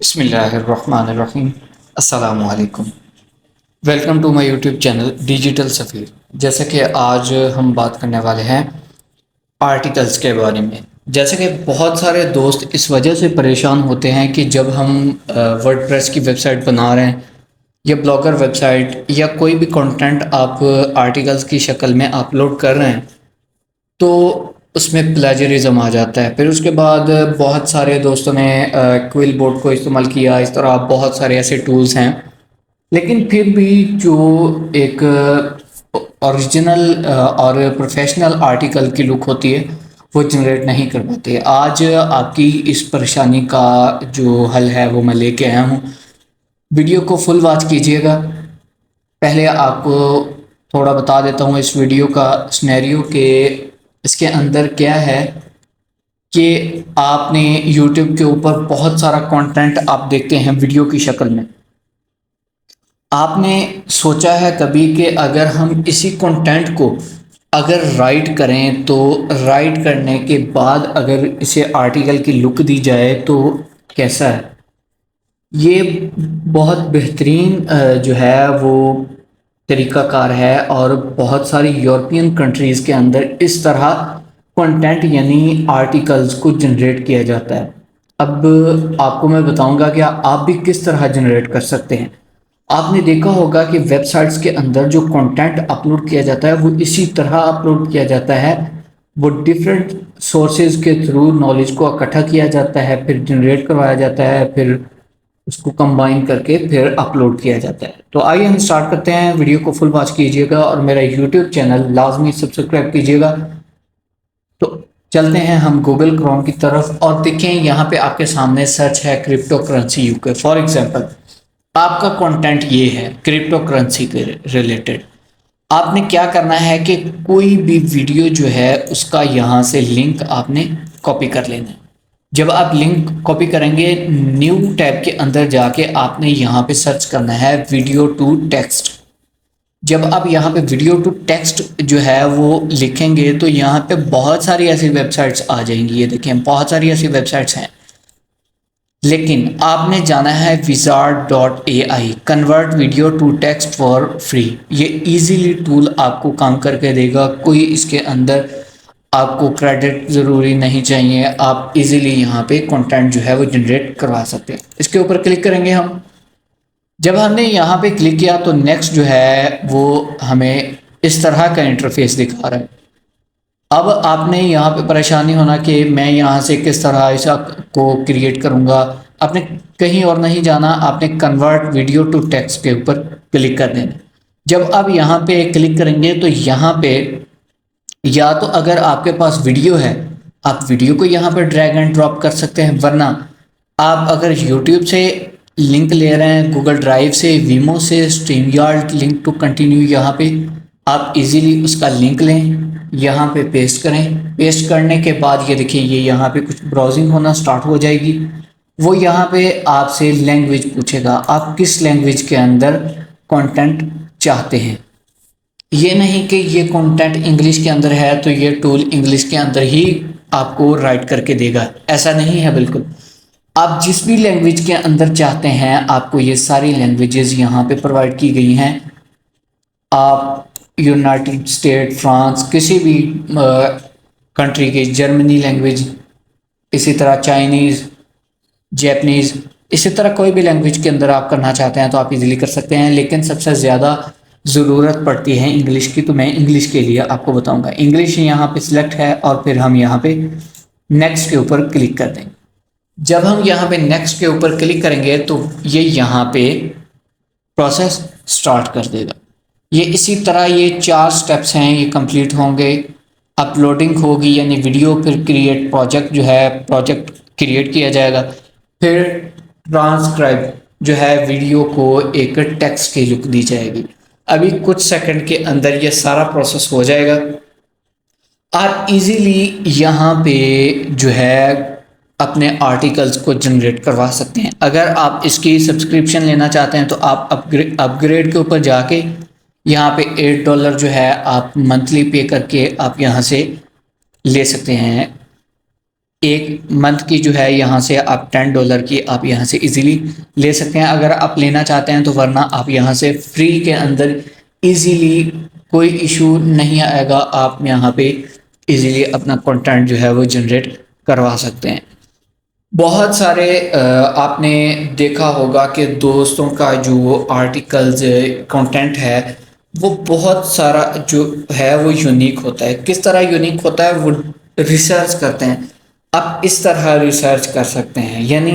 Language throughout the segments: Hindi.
बिस्मिल्लाहिर्रहमानिर्रहीम। अस्सलामु अलैकुम। Welcome to my YouTube channel digital सफ़ीर। जैसे कि आज हम बात करने वाले हैं आर्टिकल्स के बारे में। जैसे कि बहुत सारे दोस्त इस वजह से परेशान होते हैं कि जब हम वर्डप्रेस की वेबसाइट बना रहे हैं या ब्लॉगर वेबसाइट या कोई भी कंटेंट आप आर्टिकल्स की शक्ल में अपलोड कर रहे हैं तो उसमें प्लेजरिज्म आ जाता है। फिर उसके बाद बहुत सारे दोस्तों ने क्विल बोर्ड को इस्तेमाल किया। इस तरह बहुत सारे ऐसे टूल्स हैं, लेकिन फिर भी जो एक ओरिजिनल और प्रोफेशनल आर्टिकल की लुक होती है वो जनरेट नहीं कर पाते। आज आपकी इस परेशानी का जो हल है वो मैं लेके आया हूँ। वीडियो को फुल वॉच कीजिएगा। पहले आपको थोड़ा बता देता हूँ इस वीडियो का सिनेरियो के इसके अंदर क्या है कि आपने YouTube के ऊपर बहुत सारा कंटेंट आप देखते हैं वीडियो की शक्ल में। आपने सोचा है कभी कि अगर हम इसी कंटेंट को अगर राइट करें तो राइट करने के बाद अगर इसे आर्टिकल की लुक दी जाए तो कैसा है? ये बहुत बेहतरीन जो है वो तरीक़ाकार है और बहुत सारी यूरोपियन कंट्रीज़ के अंदर इस तरह कंटेंट यानी आर्टिकल्स को जनरेट किया जाता है। अब आपको मैं बताऊंगा कि आप भी किस तरह जनरेट कर सकते हैं। आपने देखा होगा कि वेबसाइट्स के अंदर जो कंटेंट अपलोड किया जाता है वो इसी तरह अपलोड किया जाता है। वो डिफरेंट सोर्सेज के थ्रू नॉलेज को इकट्ठा किया जाता है, फिर जनरेट करवाया जाता है, फिर उसको कंबाइन करके फिर अपलोड किया जाता है। तो आइए हम स्टार्ट करते हैं। वीडियो को फुल वॉच कीजिएगा और मेरा यूट्यूब चैनल लाजमी सब्सक्राइब कीजिएगा। तो चलते हैं हम गूगल क्रोम की तरफ और देखें यहाँ पे आपके सामने सर्च है crypto currency UK. For example आपका कंटेंट ये है क्रिप्टो करेंसी के रिलेटेड। आपने क्या करना है कि कोई भी वीडियो जो है उसका यहाँ से लिंक आपने कॉपी कर लेना है। जब आप लिंक कॉपी करेंगे न्यू टैब के अंदर जाके आपने यहाँ पे सर्च करना है वीडियो टू टेक्स्ट। जब आप यहाँ पे वीडियो टू टेक्स्ट जो है वो लिखेंगे तो यहाँ पे बहुत सारी ऐसी वेबसाइट्स आ जाएंगी। ये देखें बहुत सारी ऐसी वेबसाइट्स हैं, लेकिन आपने जाना है wizard.ai convert video to text for free. ये इजीली टूल आपको काम करके देगा। कोई इसके अंदर आपको क्रेडिट ज़रूरी नहीं चाहिए। आप इजीली यहाँ पे कंटेंट जो है वो जनरेट करवा सकते हैं। इसके ऊपर क्लिक करेंगे हम। जब हमने यहाँ पे क्लिक किया तो नेक्स्ट जो है वो हमें इस तरह का इंटरफेस दिखा रहा है। अब आपने यहाँ पे परेशानी होना कि मैं यहाँ से किस तरह इस को क्रिएट करूँगा। आपने कहीं और नहीं जाना, आपने कन्वर्ट वीडियो टू टेक्स्ट के ऊपर क्लिक कर देना। जब आप यहाँ पे क्लिक करेंगे तो यहाँ पे या तो अगर आपके पास वीडियो है आप वीडियो को यहाँ पर ड्रैग एंड ड्रॉप कर सकते हैं, वरना आप अगर यूट्यूब से लिंक ले रहे हैं, गूगल ड्राइव से, वीमो से, stream yard link to continue, यहाँ पे आप इजीली उसका लिंक लें, यहाँ पे पेस्ट करें। पेस्ट करने के बाद ये देखिए ये यहाँ पे कुछ ब्राउजिंग होना स्टार्ट हो जाएगी। वो यहाँ पे आपसे लैंग्वेज पूछेगा, आप किस लैंग्वेज के अंदर कंटेंट चाहते हैं। ये नहीं कि ये कंटेंट इंग्लिश के अंदर है तो ये टूल इंग्लिश के अंदर ही आपको राइट करके देगा, ऐसा नहीं है बिल्कुल। आप जिस भी लैंग्वेज के अंदर चाहते हैं आपको ये सारी लैंग्वेजेस यहाँ पे प्रोवाइड की गई हैं। आप यूनाइटेड स्टेट, फ्रांस, किसी भी कंट्री के, जर्मनी लैंग्वेज, इसी तरह चाइनीज़, जैपनीज़, इसी तरह कोई भी लैंग्वेज के अंदर आप करना चाहते हैं तो आप इजीली कर सकते हैं। लेकिन सबसे ज़्यादा ज़रूरत पड़ती है इंग्लिश की, तो मैं इंग्लिश के लिए आपको बताऊंगा। इंग्लिश यहाँ पे सिलेक्ट है और फिर हम यहाँ पे नेक्स्ट के ऊपर क्लिक कर देंगे। जब हम यहाँ पे नेक्स्ट के ऊपर क्लिक करेंगे तो ये यहाँ पे प्रोसेस स्टार्ट कर देगा। ये इसी तरह ये 4 स्टेप्स हैं, ये कंप्लीट होंगे। अपलोडिंग होगी यानी वीडियो, फिर क्रिएट प्रोजेक्ट जो है प्रोजेक्ट क्रिएट किया जाएगा, फिर ट्रांसक्राइब जो है वीडियो को एक टेक्स्ट की लुक दी जाएगी। अभी कुछ सेकंड के अंदर ये सारा प्रोसेस हो जाएगा। आप इजीली यहाँ पे जो है अपने आर्टिकल्स को जनरेट करवा सकते हैं। अगर आप इसकी सब्सक्रिप्शन लेना चाहते हैं तो आप अपग्रेड के ऊपर जाके यहाँ पे $8 जो है आप मंथली पे करके आप यहाँ से ले सकते हैं एक मंथ की जो है यहाँ से आप $10 की आप यहाँ से इजीली ले सकते हैं अगर आप लेना चाहते हैं, तो वरना आप यहाँ से फ्री के अंदर इजीली, कोई इशू नहीं आएगा, आप यहाँ पे इजीली अपना कंटेंट जो है वो जनरेट करवा सकते हैं। बहुत सारे आपने देखा होगा कि दोस्तों का जो आर्टिकल्स कंटेंट है वो बहुत सारा जो है वो यूनिक होता है। किस तरह यूनिक होता है, वो रिसर्च करते हैं। आप इस तरह रिसर्च कर सकते हैं, यानी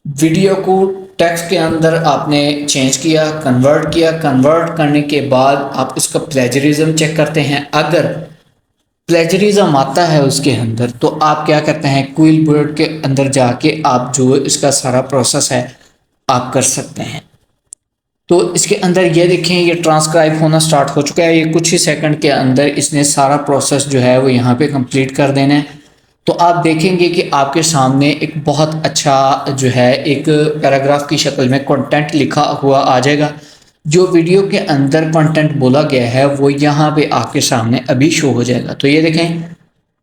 वीडियो को टेक्स्ट के अंदर आपने चेंज किया, कन्वर्ट किया, कन्वर्ट करने के बाद आप उसका प्लेजरिज्म चेक करते हैं। अगर प्लेजरिज्म आता है उसके अंदर, तो आप क्या करते हैं, क्विल बोर्ड के अंदर जाके आप जो इसका सारा प्रोसेस है आप कर सकते हैं। तो इसके अंदर ये देखें, ये ट्रांसक्राइब होना स्टार्ट हो चुका है। ये कुछ ही सेकंड के अंदर इसने सारा प्रोसेस जो है वो यहाँ पे कंप्लीट कर देना है। तो आप देखेंगे कि आपके सामने एक बहुत अच्छा जो है एक पैराग्राफ की शक्ल में कंटेंट लिखा हुआ आ जाएगा। जो वीडियो के अंदर कंटेंट बोला गया है वो यहाँ पे आपके सामने अभी शो हो जाएगा। तो ये देखें,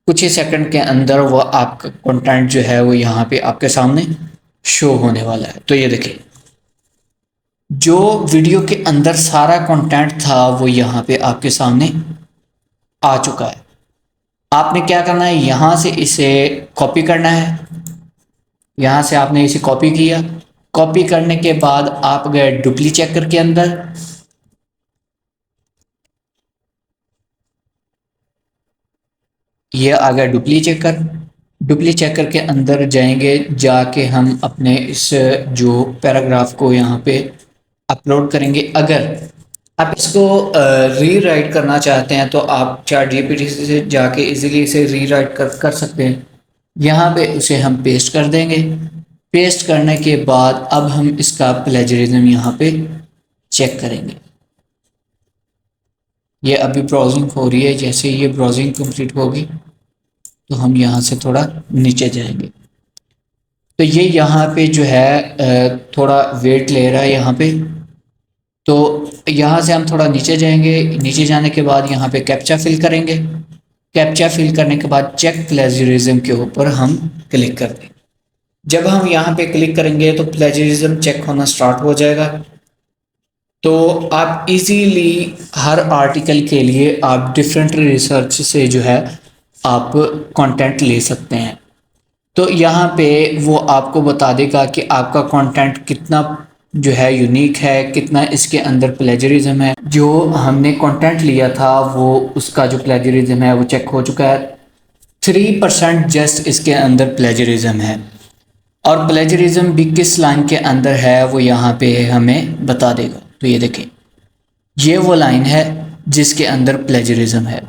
कुछ ही सेकंड के अंदर वो आपका कंटेंट जो है वो यहाँ पे आपके सामने शो होने वाला है। तो ये देखें, जो वीडियो के अंदर सारा कंटेंट था वो यहाँ पे आपके सामने आ चुका है। आपने क्या करना है, यहाँ से इसे कॉपी करना है। यहाँ से आपने इसे कॉपी किया, कॉपी करने के बाद आप गए डुप्ली चेकर के अंदर। ये आ गया डुप्ली चेकर। डुप्ली चेकर के अंदर जाएंगे, जाके हम अपने इस जो पैराग्राफ को यहाँ पे अपलोड करेंगे। अगर आप इसको रीराइट करना चाहते हैं तो आप चैट जीपीटी से जाके इजीली इसे रीराइट कर सकते हैं। यहाँ पे उसे हम पेस्ट कर देंगे। पेस्ट करने के बाद अब हम इसका प्लेजरिज्म यहाँ पे चेक करेंगे। ये अभी ब्राउजिंग हो रही है, जैसे ये ब्राउजिंग कंप्लीट होगी तो हम यहाँ से थोड़ा नीचे जाएंगे। तो ये यहाँ पे जो है थोड़ा वेट ले रहा है यहाँ पे। तो यहाँ से हम थोड़ा नीचे जाएंगे। नीचे जाने के बाद यहाँ पे कैप्चा फिल करेंगे। कैप्चा फिल करने के बाद चेक प्लेजरिज्म के ऊपर हम क्लिक कर देंगे। जब हम यहाँ पे क्लिक करेंगे तो प्लेजरिज्म चेक होना स्टार्ट हो जाएगा। तो आप इजीली हर आर्टिकल के लिए आप डिफरेंट रिसर्च से जो है आप कंटेंट ले सकते हैं। तो यहाँ पे वो आपको बता देगा कि आपका कंटेंट कितना जो है यूनिक है, कितना इसके अंदर प्लेजरिज्म है। जो हमने कंटेंट लिया था वो उसका जो प्लेजरिज्म है वो चेक हो चुका है। 3% जस्ट इसके अंदर प्लेजरिज्म है, और प्लेजरिज्म भी किस लाइन के अंदर है वो यहाँ पे हमें बता देगा। तो ये देखें, ये वो लाइन है जिसके अंदर प्लेजरिज्म है।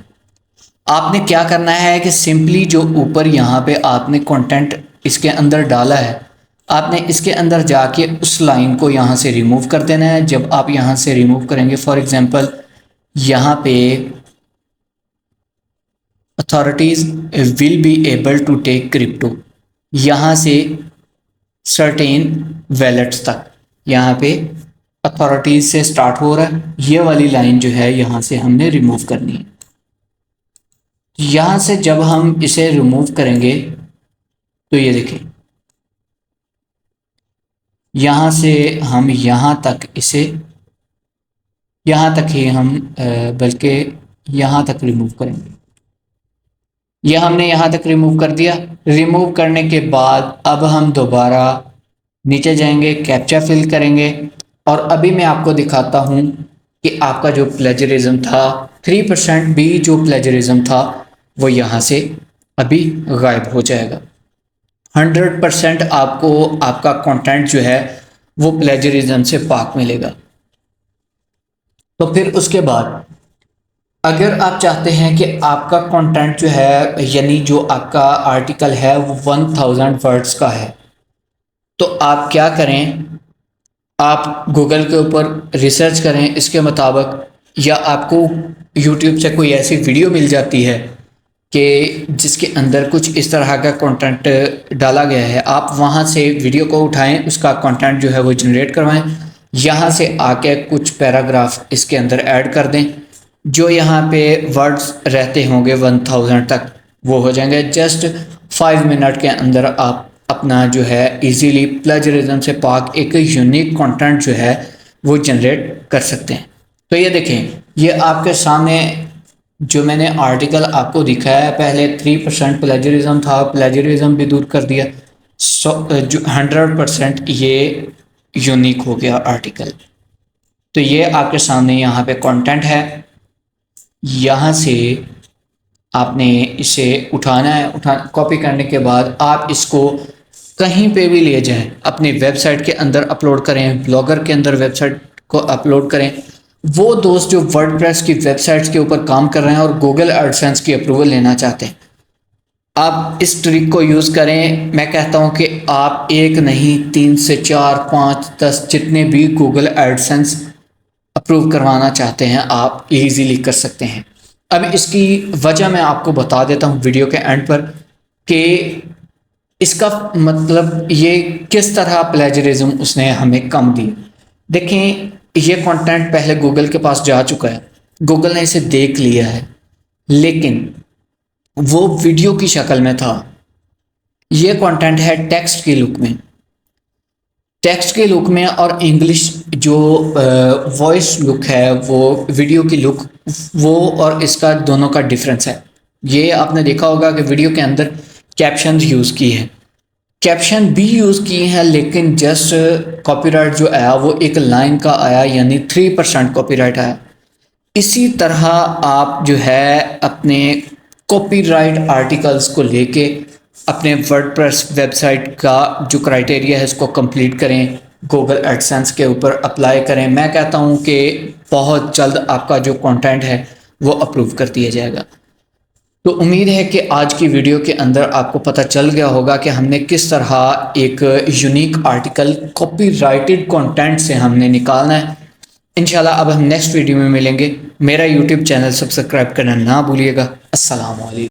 आपने क्या करना है कि सिंपली जो ऊपर यहाँ पे आपने कंटेंट इसके अंदर डाला है, आपने इसके अंदर जाके उस लाइन को यहाँ से रिमूव कर देना है। जब आप यहाँ से रिमूव करेंगे, फॉर एग्जांपल यहाँ पे authorities will be able to take crypto, यहाँ से सर्टेन वैलेट्स तक यहाँ पे अथॉरिटीज़ से स्टार्ट हो रहा है। ये वाली लाइन जो है यहाँ से हमने रिमूव करनी है। यहाँ से जब हम इसे रिमूव करेंगे तो ये देखें, यहाँ से हम यहाँ तक इसे, यहाँ तक ही हम बल्कि यहाँ तक रिमूव करेंगे। यह हमने यहाँ तक रिमूव कर दिया। रिमूव करने के बाद अब हम दोबारा नीचे जाएंगे, कैप्चा फिल करेंगे, और अभी मैं आपको दिखाता हूँ कि आपका जो प्लेजरिज्म था 3% भी जो प्लेजरिज्म था वो यहाँ से अभी गायब हो जाएगा। 100% आपको आपका कंटेंट जो है वो प्लेजरिज्म से पाक मिलेगा। तो फिर उसके बाद अगर आप चाहते हैं कि आपका कंटेंट जो है, यानी जो आपका आर्टिकल है वो 1000 वर्ड्स का है, तो आप क्या करें, आप गूगल के ऊपर रिसर्च करें इसके मुताबिक, या आपको यूट्यूब से कोई ऐसी वीडियो मिल जाती है कि जिसके अंदर कुछ इस तरह का कंटेंट डाला गया है, आप वहां से वीडियो को उठाएं, उसका कंटेंट जो है वो जनरेट करवाएं, यहाँ से आके कुछ पैराग्राफ इसके अंदर ऐड कर दें। जो यहाँ पे वर्ड्स रहते होंगे 1000 तक वो हो जाएंगे। जस्ट 5 मिनट के अंदर आप अपना जो है इजीली प्लेजरिज्म से पाक एक यूनिक कंटेंट जो है वो जनरेट कर सकते हैं। तो ये देखें, ये आपके सामने जो मैंने आर्टिकल आपको दिखाया है, पहले 3% प्लेजरिज्म था, प्लेजरिज्म भी दूर कर दिया, जो 100% ये यूनिक हो गया आर्टिकल। तो ये आपके सामने यहाँ पे कंटेंट है, यहाँ से आपने इसे उठाना है। कॉपी करने के बाद आप इसको कहीं पे भी ले जाएं, अपनी वेबसाइट के अंदर अपलोड करें, ब्लॉगर के अंदर वेबसाइट को अपलोड करें। वो दोस्त जो वर्डप्रेस की वेबसाइट्स के ऊपर काम कर रहे हैं और गूगल एडसेंस की अप्रूवल लेना चाहते हैं, आप इस ट्रिक को यूज़ करें। मैं कहता हूं कि आप एक नहीं 3 से 4 5 10 जितने भी गूगल एडसेंस अप्रूव करवाना चाहते हैं आप इजीली कर सकते हैं। अब इसकी वजह मैं आपको बता देता हूं वीडियो के एंड पर कि इसका मतलब ये किस तरह प्लेजरिज्म उसने हमें कम दी। देखें, ये कंटेंट पहले गूगल के पास जा चुका है, गूगल ने इसे देख लिया है, लेकिन वो वीडियो की शक्ल में था। ये कंटेंट है टेक्स्ट की लुक में, टेक्स्ट के लुक में, और इंग्लिश जो वॉइस लुक है वो वीडियो की लुक, वो और इसका दोनों का डिफरेंस है। ये आपने देखा होगा कि वीडियो के अंदर कैप्शन यूज़ की है, कैप्शन भी यूज़ किए हैं, लेकिन जस्ट कॉपीराइट जो आया वो एक लाइन का आया, यानी 3% कॉपीराइट आया। इसी तरह आप जो है अपने कॉपीराइट आर्टिकल्स को लेके अपने वर्डप्रेस वेबसाइट का जो क्राइटेरिया है इसको कंप्लीट करें, गूगल एडसेंस के ऊपर अप्लाई करें। मैं कहता हूं कि बहुत जल्द आपका जो कंटेंट है वो अप्रूव कर दिया जाएगा। तो उम्मीद है कि आज की वीडियो के अंदर आपको पता चल गया होगा कि हमने किस तरह एक यूनिक आर्टिकल कॉपीराइटेड कंटेंट से हमने निकालना है। इंशाल्लाह अब हम नेक्स्ट वीडियो में मिलेंगे। मेरा यूट्यूब चैनल सब्सक्राइब करना ना भूलिएगा। अस्सलाम वालेकुम।